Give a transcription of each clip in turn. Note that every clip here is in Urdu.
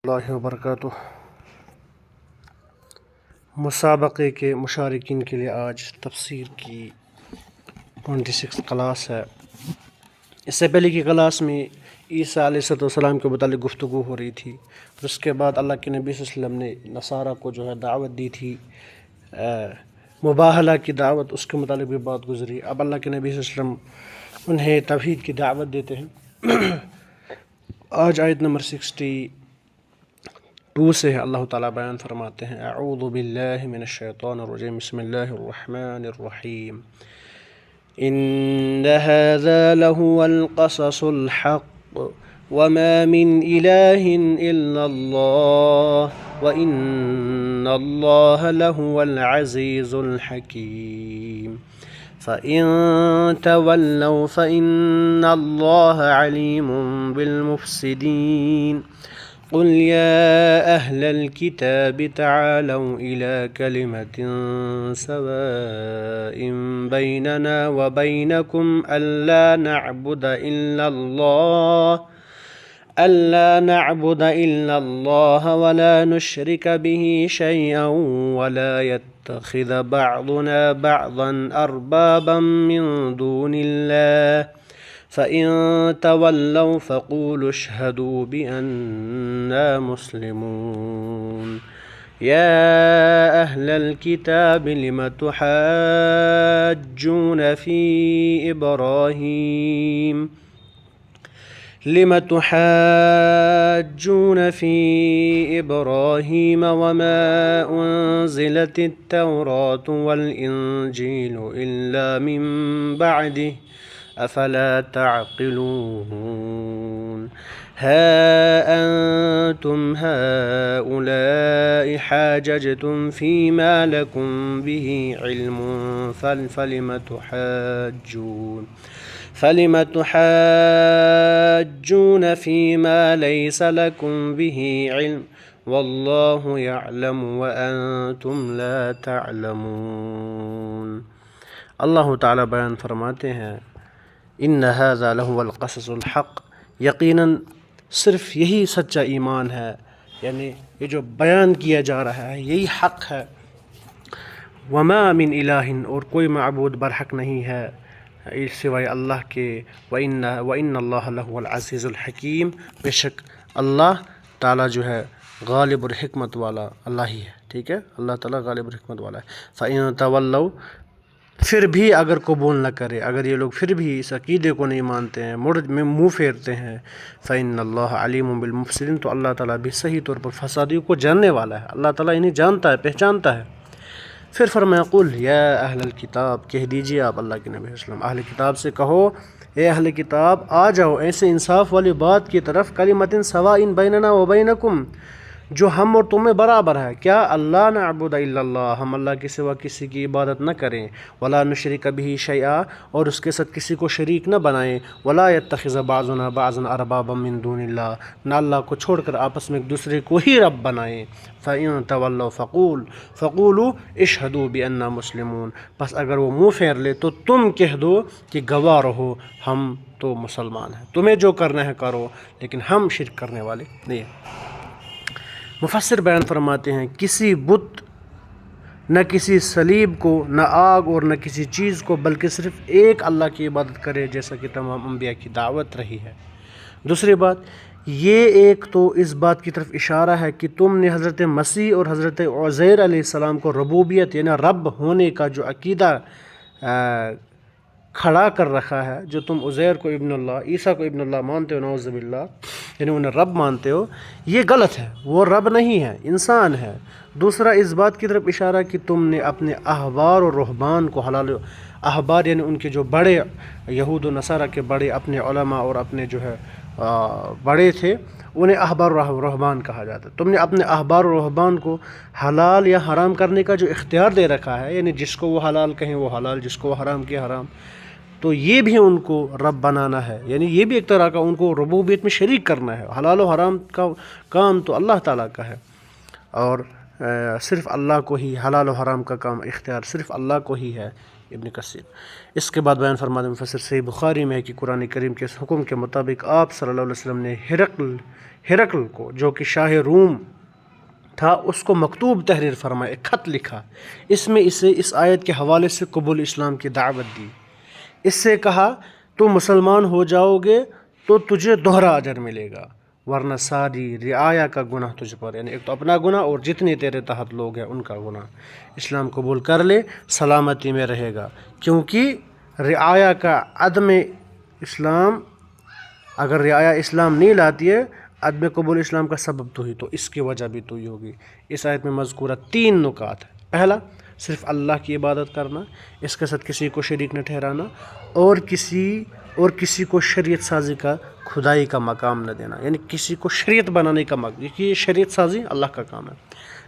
اللہ وبرکاتہ۔ مسابقے کے مشارکین کے لیے آج تفسیر کی 26 کلاس ہے۔ اس سے پہلے کی کلاس میں عیسیٰ علیہ السلام کے متعلق گفتگو ہو رہی تھی، پھر اس کے بعد اللہ کے نبی صلی اللہ علیہ وسلم نے نصارہ کو دعوت دی تھی، مباہلہ کی دعوت، اس کے متعلق بھی بات گزری۔ اب اللہ کے نبی صلی اللہ علیہ وسلم انہیں توحید کی دعوت دیتے ہیں۔ آج آیت نمبر 62 سے اللہ تعالیٰ بیان فرماتے ہیں: اعوذ باللہ من الشیطان الرجیم، بسم اللہ الرحمن الرحیم، ان هذا لهو القصص الحق وما من اله الا الله وان الله لهو العزيز الحكيم فإن تولوا فإن الله عليم بالمفسدين قل يا أهل الكتاب تعالوا إلى كلمة سواء بيننا وبينكم ألا نعبد إلا الله ولا نشرك به شيئا ولا يتخذ بعضنا بعضا أربابا من دون الله فإن تولوا فقولوا اشهدوا بأننا مسلمون يا أهل الكتاب لم تحاجون في إبراهيم وما أنزلت التوراة والإنجيل إلا من بعده أفلا تعقلون ها أنتم هؤلاء حاججتم فيما لكم به علم فلم تحاجون فيما ليس لكم به علم والله يعلم وأنتم لا تعلمون۔ اللہ تعالیٰ بیان فرماتے ہیں: ان هذا لهو القصص الحق، یقیناً صرف یہی سچا ایمان ہے، یعنی یہ جو بیان کیا جا رہا ہے یہی حق ہے۔ وما من الہ، اور کوئی معبود برحق نہیں ہے سوائے اللہ کے۔ وَإِنَّ اللَّهَ لَهُوَ الْعَزِيزُ الْحَكِيمُ، بے شک اللہ تعالیٰ جو ہے غالب اور حکمت والا اللہ ہی ہے، ٹھیک ہے، اللہ تعالیٰ غالب اور حکمت والا ہے۔ فَإِن تَوَلَّوْا، پھر بھی اگر قبول نہ کرے، اگر یہ لوگ پھر بھی اس عقیدے کو نہیں مانتے ہیں، منہ پھیرتے ہیں، فَإِنَّ اللَّهَ عَلِيمٌ بِالْمُفْسِدِينَ، تو اللہ تعالیٰ بھی صحیح طور پر فسادیوں کو جاننے والا ہے، اللہ تعالیٰ انہیں جانتا ہے، پہچانتا ہے۔ پھر فرمایا: قل یا اہل الکتاب، کہہ دیجیے آپ اللہ کے نبی صلی اللہ علیہ وسلم اہل کتاب سے کہو، اے اہل کتاب آ جاؤ ایسے انصاف والی بات کی طرف، کلمۃ سواء بیننا وبینکم، جو ہم اور تمہیں برابر ہے۔ کیا؟ اللہ نعبد الا اللہ، ہم اللہ کے سوا کسی کی عبادت نہ کریں، ولا نشرک بہ شیئا، اور اس کے ساتھ کسی کو شریک نہ بنائیں، ولا یتخذ بعضنا بعضا اربابا من دون اللہ، نہ اللہ کو چھوڑ کر آپس میں ایک دوسرے کو ہی رب بنائیں۔ فَإِن تَوَلَّوْا فَقُولُوا اشْهَدُوا بِأَنَّا مُسْلِمُونَ، بس اگر وہ منہ پھیر لے تو تم کہہ دو کہ گواہ رہو ہم تو مسلمان ہیں، تمہیں جو کرنا ہے کرو، لیکن ہم شرک کرنے والے نہیں ہیں۔ مفسر بیان فرماتے ہیں: کسی بت، نہ کسی صلیب کو، نہ آگ اور نہ کسی چیز کو، بلکہ صرف ایک اللہ کی عبادت کرے، جیسا کہ تمام انبیاء کی دعوت رہی ہے۔ دوسری بات یہ، ایک تو اس بات کی طرف اشارہ ہے کہ تم نے حضرت مسیح اور حضرت عزیر علیہ السلام کو ربوبیت یعنی رب ہونے کا جو عقیدہ کھڑا کر رکھا ہے، جو تم عزیر کو ابن اللہ، عیسیٰ کو ابن اللہ مانتے ہو، نعوذ باللہ، یعنی انہیں رب مانتے ہو، یہ غلط ہے، وہ رب نہیں ہے، انسان ہے۔ دوسرا اس بات کی طرف اشارہ کہ تم نے اپنے احبار اور رہبان کو حلال، احبار یعنی ان کے جو بڑے، یہود و نصارہ کے بڑے اپنے علماء اور اپنے جو ہے بڑے تھے، انہیں احبار و رہبان کہا جاتا ہے۔ تم نے اپنے احبار و رہبان کو حلال یا حرام کرنے کا جو اختیار دے رکھا ہے، یعنی جس کو وہ حلال کہیں وہ حلال، جس کو وہ حرام کہیں حرام، تو یہ بھی ان کو رب بنانا ہے، یعنی یہ بھی ایک طرح کا ان کو ربوبیت میں شریک کرنا ہے۔ حلال و حرام کا کام تو اللہ تعالیٰ کا ہے، اور صرف اللہ کو ہی حلال و حرام کا کام اختیار صرف اللہ کو ہی ہے، ابن کثیر۔ اس کے بعد بیان فرماتے ہیں مفسر صحیح بخاری میں ہے کہ قرآن کریم کے اس حکم کے مطابق آپ صلی اللہ علیہ وسلم نے ہرقل کو جو کہ شاہ روم تھا اس کو مکتوب تحریر فرمایا، ایک خط لکھا، اس میں اسے اس آیت کے حوالے سے قبول اسلام کی دعوت دی۔ اس سے کہا تو مسلمان ہو جاؤ گے تو تجھے دوہرا اجر ملے گا، ورنہ ساری رعایا کا گناہ تجھ پر، یعنی ایک تو اپنا گناہ اور جتنے تیرے تحت لوگ ہیں ان کا گناہ۔ اسلام قبول کر لے سلامتی میں رہے گا، کیونکہ رعایا کا عدم اسلام، اگر رعایا اسلام نہیں لاتی ہے عدم قبول اسلام کا سبب تو ہی، تو اس کی وجہ بھی تو ہی ہوگی۔ اس آیت میں مذکورہ 3 نکات ہیں۔ پہلا، صرف اللہ کی عبادت کرنا، اس کے ساتھ کسی کو شریک نہ ٹھہرانا، اور کسی کو شریعت سازی کا خدائی کا مقام نہ دینا، یعنی کسی کو شریعت بنانے کا مقام، یہ شریعت سازی اللہ کا کام ہے۔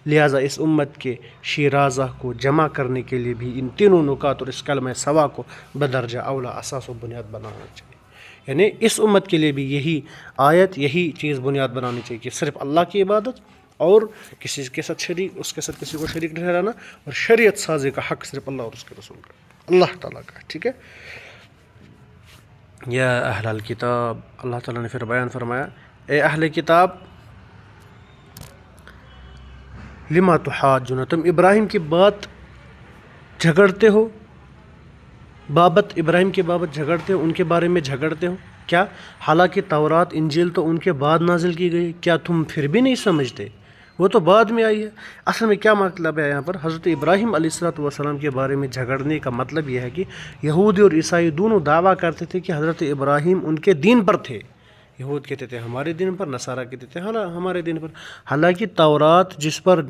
لہٰذا اس امت کے شیرازہ کو جمع کرنے کے لیے بھی ان تینوں نکات اور اس کلمہ سوا کو بدرجہ اولا اساس و بنیاد بنانا چاہیے۔ یعنی اس امت کے لیے بھی یہی آیت، یہی چیز بنیاد بنانی چاہیے کہ صرف اللہ کی عبادت، اور کسی کے ساتھ اس کے ساتھ کسی کو شریک نہیں ٹھہرانا، اور شریعت سازی کا حق صرف اللہ اور اس کے رسول کا، اللہ تعالیٰ کا، ٹھیک ہے۔ یا اہل الکتاب، اللہ تعالیٰ نے پھر بیان فرمایا، اے اہل کتاب، لما تحاجون، تم ابراہیم کی بات جھگڑتے ہو، ابراہیم کے بابت جھگڑتے ہو، ان کے بارے میں جھگڑتے ہو، کیا؟ حالانکہ تورات انجیل تو ان کے بعد نازل کی گئی، کیا تم پھر بھی نہیں سمجھتے؟ وہ تو بعد میں آئی ہے۔ اصل میں کیا مطلب ہے یہاں پر؟ حضرت ابراہیم علیہ السلام کے بارے میں جھگڑنے کا مطلب یہ ہے کہ یہودی اور عیسائی دونوں دعویٰ کرتے تھے کہ حضرت ابراہیم ان کے دین پر تھے۔ یہود کہتے تھے ہمارے دین پر، نصارہ کہتے تھے ہمارے دین پر۔ حالانکہ تورات جس پر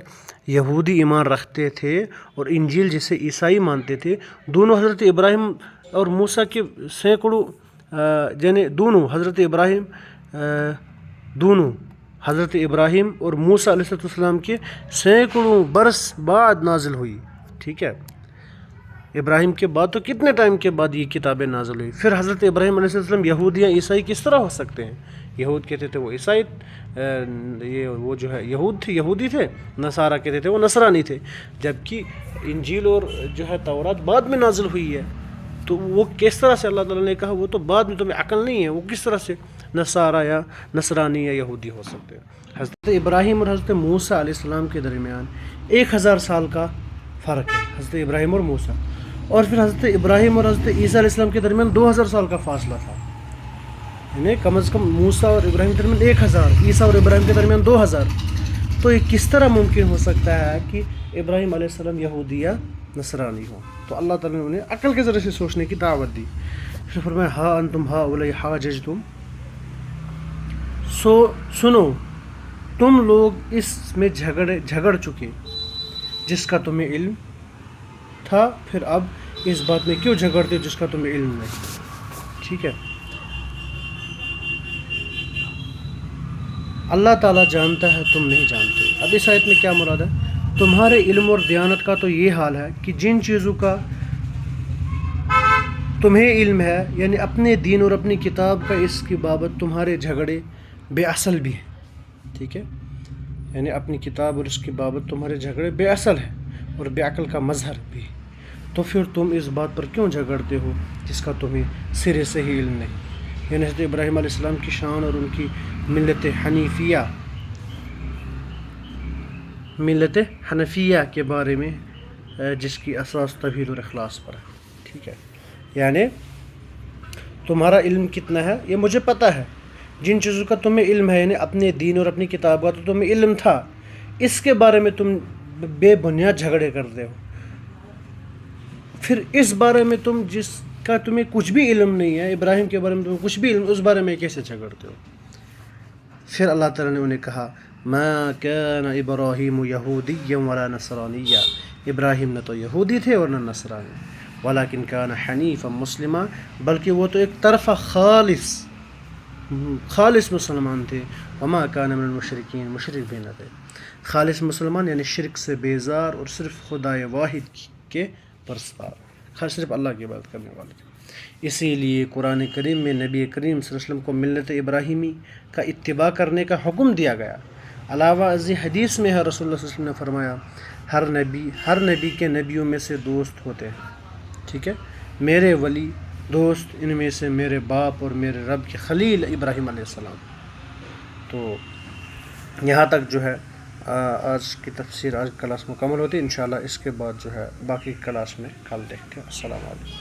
یہودی ایمان رکھتے تھے اور انجیل جسے عیسائی مانتے تھے، دونوں حضرت ابراہیم اور موسیٰ کے سینکڑوں، یعنی دونوں حضرت ابراہیم اور موسیٰ علیہ السلام کے سینکڑوں برس بعد نازل ہوئی، ٹھیک ہے۔ ابراہیم کے بعد تو کتنے ٹائم کے بعد یہ کتابیں نازل ہوئی؟ پھر حضرت ابراہیم علیہ السلام یہودی یا عیسائی کس طرح ہو سکتے ہیں؟ یہود کہتے تھے وہ عیسائی، وہ جو ہے یہودی تھے، نصارہ کہتے تھے وہ نصرانی تھے، جبکہ انجیل اور جو ہے تورات بعد میں نازل ہوئی ہے۔ تو وہ کس طرح سے اللہ تعالیٰ نے کہا وہ تو بعد میں، تمہیں عقل نہیں ہے، وہ کس طرح سے نصارہ یا نصرانی یا یہودی ہو سکتے ہیں؟ حضرت ابراہیم اور حضرت موسیٰ علیہ السلام کے درمیان 1000 سال کا فرق ہے، حضرت ابراہیم اور موسیٰ، اور پھر حضرت ابراہیم اور حضرت عیسیٰ علیہ السلام کے درمیان 2000 سال کا فاصلہ تھا، یعنی کم از کم موسیٰ اور ابراہیم کے درمیان 1000، عیسیٰ اور ابراہیم کے درمیان 2000۔ تو یہ کس طرح ممکن ہو سکتا ہے کہ ابراہیم علیہ السلام یہودی یا نصرانی ہو؟ تو اللہ تعالیٰ نے انہیں عقل کے ذریعے سے سوچنے کی دعوت دی۔ پھر فرمایا ہا انتم ہؤلاء حاججتم، سنو تم لوگ اس میں جھگڑ چکے جس کا تمہیں علم تھا، پھر اب اس بات میں کیوں جھگڑتے جس کا تمہیں علم نہیں، ٹھیک ہے۔ اللہ تعالیٰ جانتا ہے تم نہیں جانتے۔ اب اس آیت میں کیا مراد ہے؟ تمہارے علم اور دیانت کا تو یہ حال ہے کہ جن چیزوں کا تمہیں علم ہے، یعنی اپنے دین اور اپنی کتاب کا، اس کی بابت تمہارے جھگڑے بے اصل بھی ہیں، ٹھیک ہے، یعنی اپنی کتاب اور اس کی بابت تمہارے جھگڑے بے اصل ہیں اور بے عقل کا مظہر بھی، تو پھر تم اس بات پر کیوں جھگڑتے ہو جس کا تمہیں سرے سے ہی علم نہیں؟ یعنی حضرت ابراہیم علیہ السلام کی شان اور ان کی ملت حنفیہ کے بارے میں، جس کی اساس توحید اور اخلاص پر ہے، ٹھیک ہے۔ یعنی تمہارا علم کتنا ہے یہ مجھے پتہ ہے، جن چیزوں کا تمہیں علم ہے، یعنی اپنے دین اور اپنی کتاب کا تو تمہیں علم تھا، اس کے بارے میں تم بے بنیاد جھگڑے کرتے ہو، پھر اس بارے میں تم جس کا تمہیں کچھ بھی علم نہیں ہے، ابراہیم کے بارے میں تمہیں کچھ بھی علم، اس بارے میں کیسے جھگڑتے ہو؟ پھر اللہ تعالیٰ نے انہیں کہا ما کان ابراہیم یہودیا ولا نصرانیا، ابراہیم نہ تو یہودی تھے اور نہ نصرانی، ولکن کان حنیفا مسلما، بلکہ وہ تو ایک طرفہ خالص مسلمان تھے، وما کان من المشرکین، مشرک بھی نہ تھے۔ خالص مسلمان یعنی شرک سے بیزار اور صرف خدائے واحد کے پرستار، صرف اللہ کی عبادت کرنے والے تھے۔ اسی لیے قرآن کریم میں نبی کریم صلی اللہ علیہ وسلم کو ملت ابراہیمی کا اتباع کرنے کا حکم دیا گیا۔ علاوہ ازیں حدیث میں ہے رسول اللہ صلی اللہ علیہ وسلم نے فرمایا ہر نبی کے نبیوں میں سے دوست ہوتے ہیں، ٹھیک ہے، میرے ولی دوست ان میں سے میرے باپ اور میرے رب کے خلیل ابراہیم علیہ السلام۔ تو یہاں تک جو ہے آج کی تفسیر، آج کلاس مکمل ہوتی ہے، انشاءاللہ اس کے بعد جو ہے باقی کلاس میں کل دیکھتے ہیں۔ السلام علیکم۔